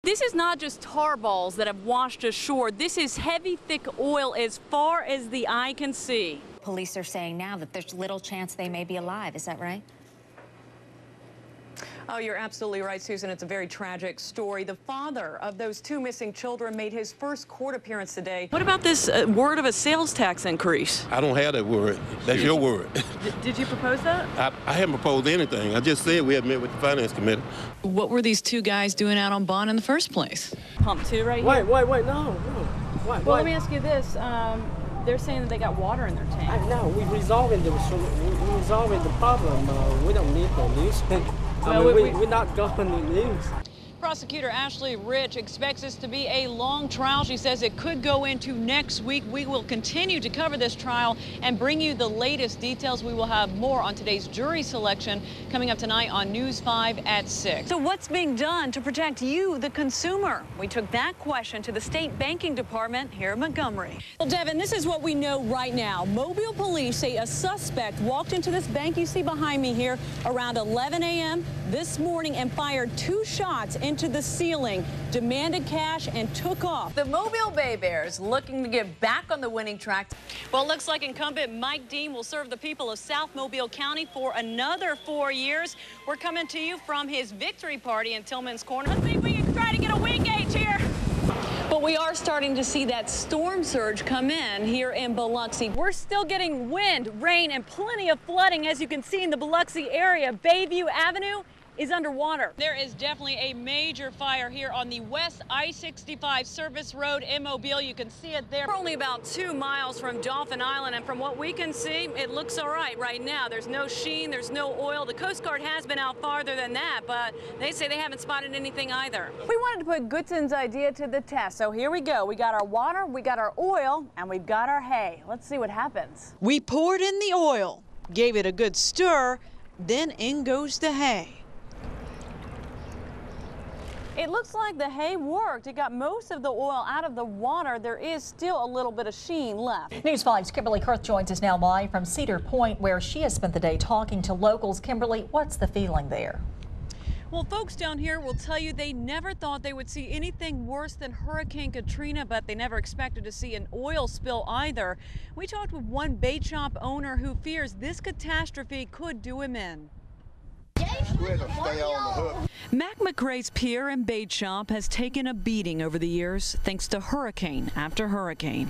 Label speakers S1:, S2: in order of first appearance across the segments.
S1: This is not just tar balls that have washed ashore. This is heavy, thick oil as far as the eye can see.
S2: Police are saying now that there's little chance they may be alive. Is that right?
S3: Oh, you're absolutely right, Susan. It's a very tragic story. The father of those 2 missing children made his first court appearance today.
S1: What about this word of a sales tax increase?
S4: I don't have that word. That's your word.
S1: Did you propose that?
S4: I haven't proposed anything. I just said we had met with the finance committee.
S5: What were these 2 guys doing out on bond in the first place?
S1: Pump 2 right here.
S6: Wait, no. Why?
S1: Well, let me ask you this. They're saying that they got water in their tank.
S6: No, we're resolving the problem. We don't need the news. We're not going to news.
S5: Prosecutor Ashley Rich expects this to be a long trial. She says it could go into next week. We will continue to cover this trial and bring you the latest details. We will have more on today's jury selection coming up tonight on News 5 at 6.
S1: So what's being done to protect you, the consumer? We took that question to the state banking department here in Montgomery. Well, Devin, this is what we know right now. Mobile police say a suspect walked into this bank you see behind me here around 11 a.m. this morning and fired 2 shots into the ceiling, demanded cash, and took off. The Mobile Bay Bears looking to get back on the winning track. Well, it looks like incumbent Mike Dean will serve the people of South Mobile County for another 4 years. We're coming to you from his victory party in Tillman's Corner. Let's see if we can try to get a wind gauge here. But we are starting to see that storm surge come in here in Biloxi. We're still getting wind, rain, and plenty of flooding, as you can see in the Biloxi area. Bayview Avenue is underwater.
S5: There is definitely a major fire here on the West I-65 Service Road in Mobile. You can see it there.
S1: We're only about 2 miles from Dolphin Island, and from what we can see, it looks all right now. There's no sheen, there's no oil. The Coast Guard has been out farther than that, but they say they haven't spotted anything either. We wanted to put Goodson's idea to the test, so here we go. We got our water, we got our oil, and we've got our hay. Let's see what happens.
S7: We poured in the oil, gave it a good stir, then in goes the hay.
S1: It looks like the hay worked. It got most of the oil out of the water. There is still a little bit of sheen left.
S8: News 5's Kimberly Curth joins us now live from Cedar Point, where she has spent the day talking to locals. Kimberly, what's the feeling there?
S5: Well, folks down here will tell you they never thought they would see anything worse than Hurricane Katrina, but they never expected to see an oil spill either. We talked with one bait shop owner who fears this catastrophe could do him in. Mac McRae's Pier and Bait Shop has taken a beating over the years thanks to hurricane after hurricane.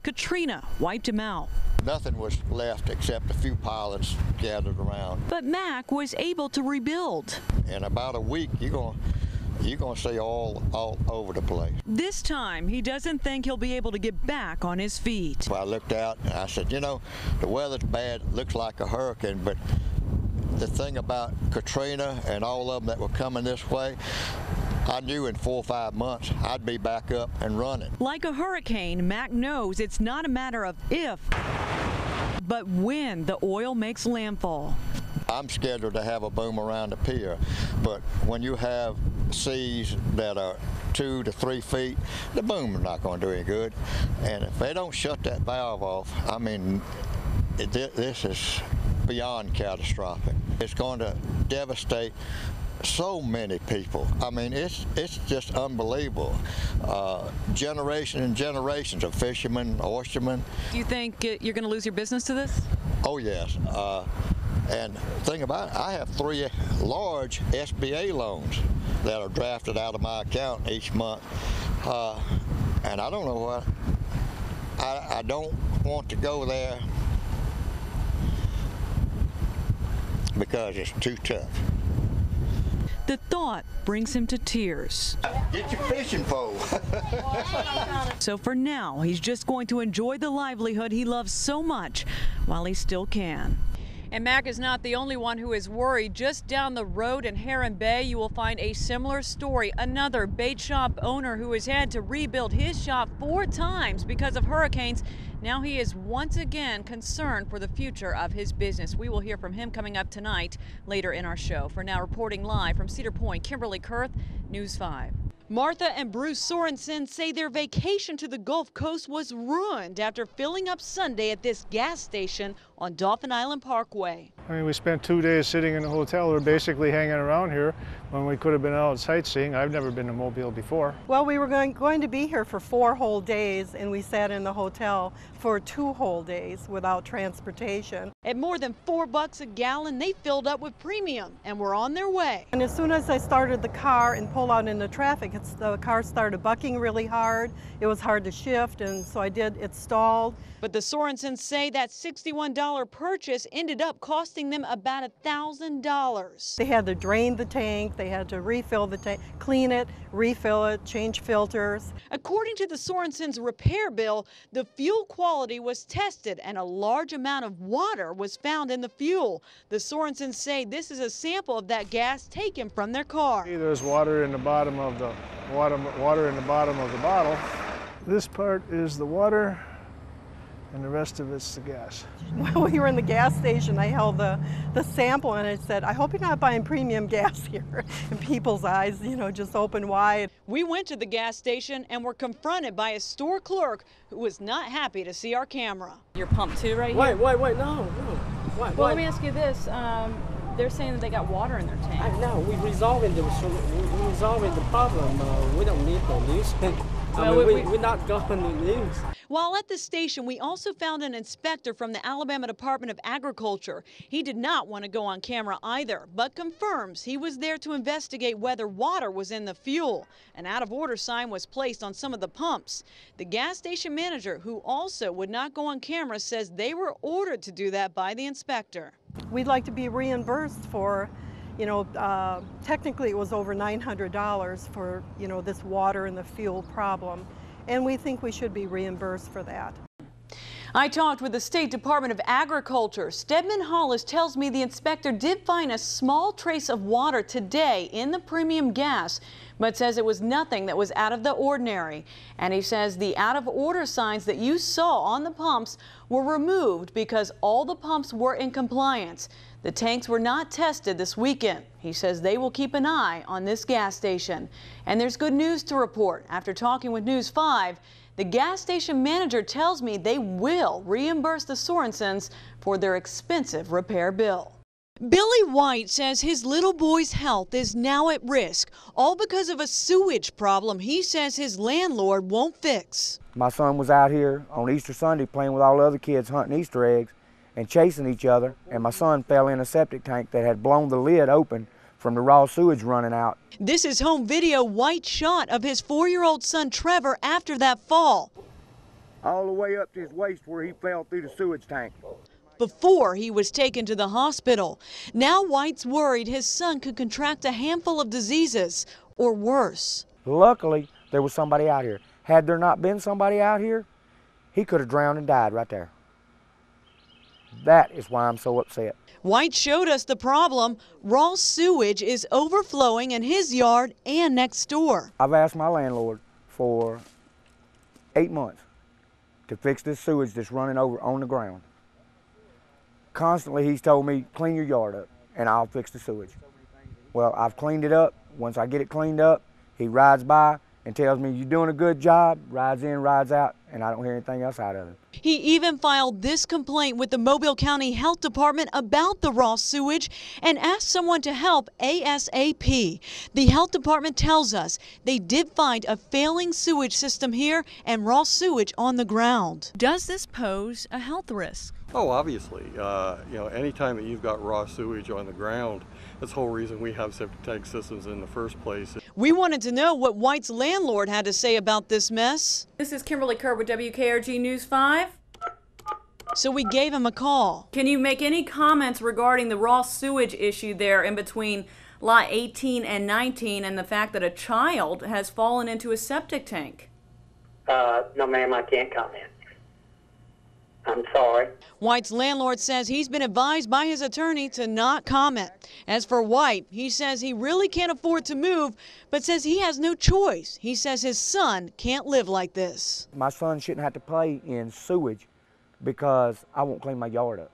S5: Katrina wiped him out.
S9: Nothing was left except a few pilots gathered around.
S5: But Mac was able to rebuild.
S9: In about a week, you're gonna see all over the place.
S5: This time, he doesn't think he'll be able to get back on his feet.
S9: So I looked out and I said, you know, the weather's bad, it looks like a hurricane, but the thing about Katrina and all of them that were coming this way, I knew in 4 or 5 months I'd be back up and running.
S5: Like a hurricane, Mac knows it's not a matter of if, but when the oil makes landfall.
S9: I'm scheduled to have a boom around the pier, but when you have seas that are 2 to 3 feet, the boom is not going to do any good. And if they don't shut that valve off, I mean, this is beyond catastrophic. It's going to devastate so many people. I mean, it's just unbelievable. Generations and generations of fishermen, oystermen.
S5: Do you think you're going to lose your business to this?
S9: Oh, yes. And the thing about it, I have 3 large SBA loans that are drafted out of my account each month. And I don't know what, I don't want to go there because it's too tough.
S5: The thought brings him to tears.
S9: Get your fishing pole.
S5: So for now, he's just going to enjoy the livelihood he loves so much while he still can. And Mac is not the only one who is worried. Just down the road in Heron Bay, you will find a similar story. Another bait shop owner who has had to rebuild his shop 4 times because of hurricanes. Now he is once again concerned for the future of his business. We will hear from him coming up tonight later in our show. For now, reporting live from Cedar Point, Kimberly Curth, News 5. Martha and Bruce Sorensen say their vacation to the Gulf Coast was ruined after filling up Sunday at this gas station on Dauphin Island Parkway.
S10: I mean, we spent 2 days sitting in the hotel. We're basically hanging around here when we could have been out sightseeing. I've never been to Mobile before.
S11: Well, we were going to be here for 4 whole days, and we sat in the hotel for 2 whole days without transportation.
S5: At more than $4 a gallon, they filled up with premium and were on their way.
S11: And as soon as I started the car and pulled out into traffic, the car started bucking really hard. It was hard to shift, and so it stalled.
S5: But the Sorensens say that $61 purchase ended up costing them about $1,000.
S11: They had to drain the tank, they had to refill the tank, clean it, refill it, change filters.
S5: According to the Sorensens' repair bill, the fuel quality was tested and a large amount of water was found in the fuel. The Sorensens say this is a sample of that gas taken from their car.
S10: There's water in the bottom of the bottle. This part is the water, and the rest of it's the gas.
S11: When we were in the gas station, I held the sample and I said, I hope you're not buying premium gas here. And people's eyes, just open wide.
S5: We went to the gas station and were confronted by a store clerk who was not happy to see our camera.
S1: Your pump too right here?
S6: Wait, no.
S1: Well, let me ask you this. They're saying that they got water in their tank.
S6: No, we're resolving the problem. We don't need the news. We're not going to news.
S5: While at the station, we also found an inspector from the Alabama Department of Agriculture. He did not want to go on camera either, but confirms he was there to investigate whether water was in the fuel. An out-of-order sign was placed on some of the pumps. The gas station manager, who also would not go on camera, says they were ordered to do that by the inspector.
S11: We'd like to be reimbursed for, technically it was over $900 for, this water and the fuel problem. And we think we should be reimbursed for that.
S5: I talked with the State Department of Agriculture. Stedman Hollis tells me the inspector did find a small trace of water today in the premium gas, but says it was nothing that was out of the ordinary. And he says the out-of-order signs that you saw on the pumps were removed because all the pumps were in compliance. The tanks were not tested this weekend. He says they will keep an eye on this gas station. And there's good news to report. After talking with News 5, the gas station manager tells me they will reimburse the Sorensens for their expensive repair bill. Billy White says his little boy's health is now at risk, all because of a sewage problem he says his landlord won't fix.
S12: My son was out here on Easter Sunday playing with all the other kids hunting Easter eggs and chasing each other, and my son fell in a septic tank that had blown the lid open from the raw sewage running out.
S5: This is home video White shot of his 4-year-old son Trevor after that fall.
S12: All the way up to his waist where he fell through the sewage tank.
S5: Before he was taken to the hospital. Now White's worried his son could contract a handful of diseases, or worse.
S12: Luckily, there was somebody out here. Had there not been somebody out here, he could have drowned and died right there. That is why I'm so upset.
S5: White showed us the problem. Raw sewage is overflowing in his yard and next door.
S12: I've asked my landlord for 8 months to fix this sewage that's running over on the ground. Constantly he's told me, clean your yard up and I'll fix the sewage. Well, I've cleaned it up. Once I get it cleaned up, he rides by and tells me, you're doing a good job, rides in, rides out, and I don't hear anything else out of him.
S5: He even filed this complaint with the Mobile County Health Department about the raw sewage and asked someone to help ASAP. The health department tells us they did find a failing sewage system here and raw sewage on the ground. Does this pose a health risk?
S13: Oh, obviously. Anytime that you've got raw sewage on the ground, that's the whole reason we have septic tank systems in the first place.
S5: We wanted to know what White's landlord had to say about this mess.
S1: This is Kimberly Curth with WKRG News 5.
S5: So we gave him a call.
S1: Can you make any comments regarding the raw sewage issue there in between lot 18 and 19 and the fact that a child has fallen into a septic tank?
S14: No, ma'am, I can't comment. I'm sorry.
S5: White's landlord says he's been advised by his attorney to not comment. As for White, he says he really can't afford to move, but says he has no choice. He says his son can't live like this.
S12: My son shouldn't have to play in sewage because I won't clean my yard up.